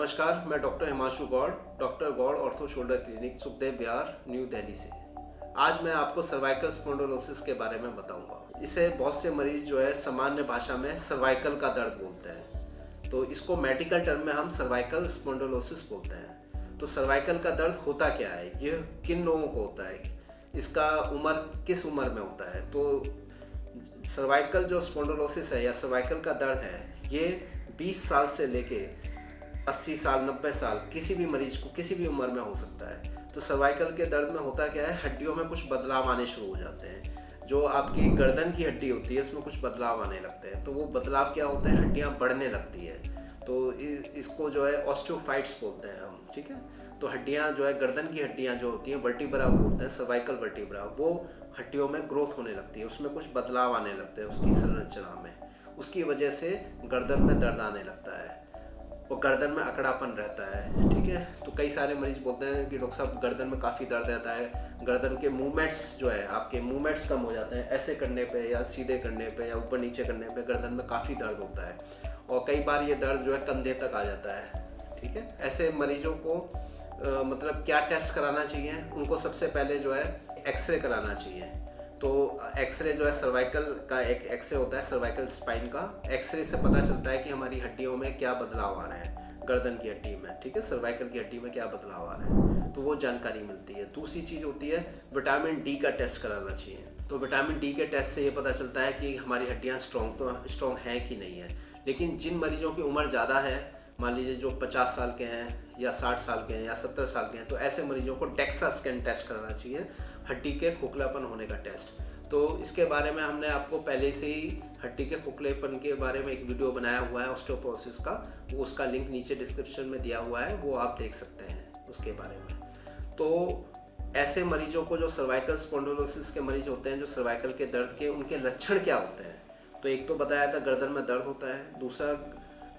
नमस्कार, मैं doctor Himanshu Gaur, doctor Gaur ortho shoulder clinic, Sukhdev Vihar, new Delhi से। आज मैं आपको सर्वाइकल स्पॉन्डिलोसिस के बारे में बताऊंगा। इसे बहुत से मरीज जो है सामान्य भाषा में सर्वाइकल का दर्द बोलते हैं, तो इसको मेडिकल टर्म में हम सर्वाइकल स्पॉन्डिलोसिस बोलते हैं। तो सर्वाइकल का दर्द होता क्या है, ये किन लोगों को होता है, इसका उम्र किस उम्र में होता है। तो सर्वाइकल जो स्पॉन्डिलोसिस है या सर्वाइकल का दर्द है, ये 20 साल से लेके 80 साल 90 साल किसी भी मरीज को किसी भी उम्र में हो सकता है। तो सर्वाइकल के दर्द में होता क्या है, हड्डियों में कुछ बदलाव आने शुरू हो जाते हैं। जो आपकी गर्दन की हड्डी होती है उसमें कुछ बदलाव आने लगते हैं। तो वो बदलाव क्या होते हैं, हड्डियां बढ़ने लगती है। तो इसको जो है ऑस्टियोफाइट्स बोलते हैं हम, ठीक है। तो हड्डियां जो है, गर्दन की हड्डियां जो होती हैं, वर्टिब्रा बोलते हैं, सर्वाइकल वर्टिब्रा, वो हड्डियों में ग्रोथ होने लगती है, उसमें कुछ बदलाव आने लगते हैं उसकी संरचना में। उसकी वजह से गर्दन में दर्द आने लगता है और गर्दन में अकड़ापन रहता है, ठीक है। तो कई सारे मरीज बोलते हैं कि डॉक्टर साहब गर्दन में काफ़ी दर्द रहता है, गर्दन के मूवमेंट्स जो है, आपके मूवमेंट्स कम हो जाते हैं, ऐसे करने पे या सीधे करने पे या ऊपर नीचे करने पे गर्दन में काफ़ी दर्द होता है। और कई बार ये दर्द जो है कंधे तक आ जाता है, ठीक है। ऐसे मरीजों को मतलब क्या टेस्ट कराना चाहिए, उनको सबसे पहले जो है एक्सरे कराना चाहिए। तो एक्सरे जो है, सर्वाइकल का एक एक्सरे होता है, सर्वाइकल स्पाइन का। एक्सरे से पता चलता है कि हमारी हड्डियों में क्या बदलाव आ रहे हैं, गर्दन की हड्डी में, ठीक है, सर्वाइकल की हड्डी में क्या बदलाव आ रहे हैं, तो वो जानकारी मिलती है। दूसरी चीज़ होती है विटामिन डी का टेस्ट कराना चाहिए। तो विटामिन डी के टेस्ट से ये पता चलता है कि हमारी हड्डियाँ स्ट्रॉन्ग हैं कि नहीं है। लेकिन जिन मरीजों की उम्र ज़्यादा है, मान लीजिए जो 50 साल के हैं या 60 साल के हैं या 70 साल के हैं, तो ऐसे मरीजों को डेक्सा स्कैन टेस्ट कराना चाहिए, हड्डी के खोखलापन होने का टेस्ट। तो इसके बारे में हमने आपको पहले से ही हड्डी के खोखलेपन के बारे में एक वीडियो बनाया हुआ है ऑस्टियोपोरोसिस का, वो उसका लिंक नीचे डिस्क्रिप्शन में दिया हुआ है, वो आप देख सकते हैं उसके बारे में। तो ऐसे मरीजों को, जो सर्वाइकल स्पॉन्डिलोसिस के मरीज होते हैं, जो सर्वाइकल के दर्द के, उनके लक्षण क्या होते हैं। तो एक तो बताया था, गर्दन में दर्द होता है। दूसरा,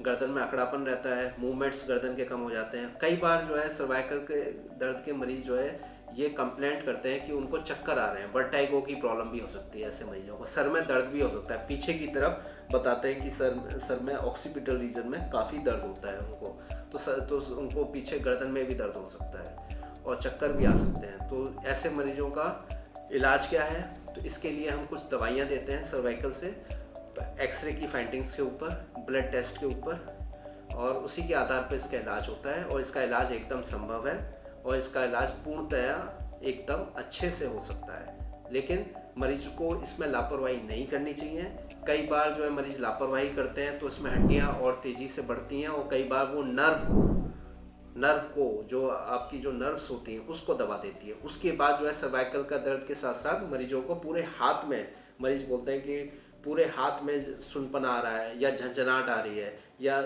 गर्दन में अकड़ापन रहता है, मूवमेंट्स गर्दन के कम हो जाते हैं। कई बार जो है सर्वाइकल के दर्द के मरीज जो है ये कंप्लेंट करते हैं कि उनको चक्कर आ रहे हैं, वर्टाइगो की प्रॉब्लम भी हो सकती है ऐसे मरीजों को। सर में दर्द भी हो सकता है, पीछे की तरफ बताते हैं कि सर में ऑक्सीपिटल रीजन में काफ़ी दर्द होता है उनको। तो उनको पीछे गर्दन में भी दर्द हो सकता है और चक्कर भी आ सकते हैं। तो ऐसे मरीजों का इलाज क्या है, तो इसके लिए हम कुछ दवाइयाँ देते हैं सर्वाइकल से, एक्सरे की फाइंडिंग्स के ऊपर, ब्लड टेस्ट के ऊपर, और उसी के आधार पर इसका इलाज होता है। और इसका इलाज एकदम संभव है और इसका इलाज पूर्णतया एकदम अच्छे से हो सकता है। लेकिन मरीज को इसमें लापरवाही नहीं करनी चाहिए। कई बार जो है मरीज लापरवाही करते हैं तो इसमें हड्डियां और तेज़ी से बढ़ती हैं और कई बार वो नर्व को जो आपकी जो नर्व्स होती हैं उसको दबा देती है। उसके बाद जो है सर्वाइकल का दर्द के साथ साथ मरीजों को पूरे हाथ में, मरीज बोलते हैं कि पूरे हाथ में सुनपन आ रहा है या झंझनाहट आ रही है या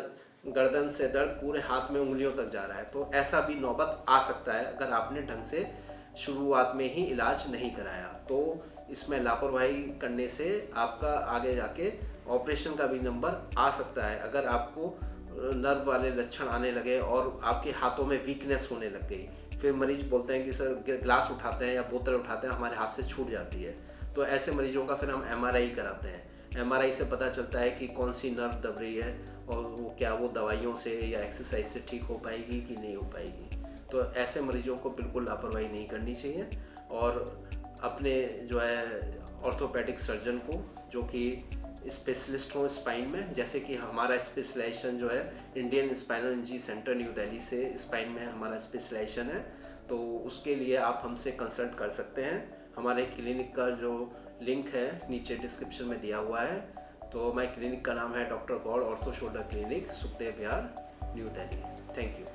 गर्दन से दर्द पूरे हाथ में उंगलियों तक जा रहा है। तो ऐसा भी नौबत आ सकता है अगर आपने ढंग से शुरुआत में ही इलाज नहीं कराया। तो इसमें लापरवाही करने से आपका आगे जाके ऑपरेशन का भी नंबर आ सकता है। अगर आपको नर्व वाले लक्षण आने लगे और आपके हाथों में वीकनेस होने लग गई, फिर मरीज बोलते हैं कि सर ग्लास उठाते हैं या बोतल उठाते हैं, हमारे हाथ से छूट जाती है। तो ऐसे मरीजों का फिर हम MRI कराते हैं। MRI से पता चलता है कि कौन सी नर्व दब रही है और वो क्या वो दवाइयों से या एक्सरसाइज से ठीक हो पाएगी कि नहीं हो पाएगी। तो ऐसे मरीजों को बिल्कुल लापरवाही नहीं करनी चाहिए और अपने जो है ऑर्थोपेडिक सर्जन को, जो कि स्पेशलिस्ट हो स्पाइन में, जैसे कि हमारा स्पेशलाइजेशन जो है Indian spinal injury centre new Delhi से स्पाइन में हमारा स्पेशलाइजेशन है, तो उसके लिए आप हमसे कंसल्ट कर सकते हैं। हमारे क्लिनिक का जो लिंक है नीचे डिस्क्रिप्शन में दिया हुआ है। तो हमारे क्लिनिक का नाम है doctor Gaur ortho shoulder clinic, Sukhdev Vihar, new Delhi. Thank you.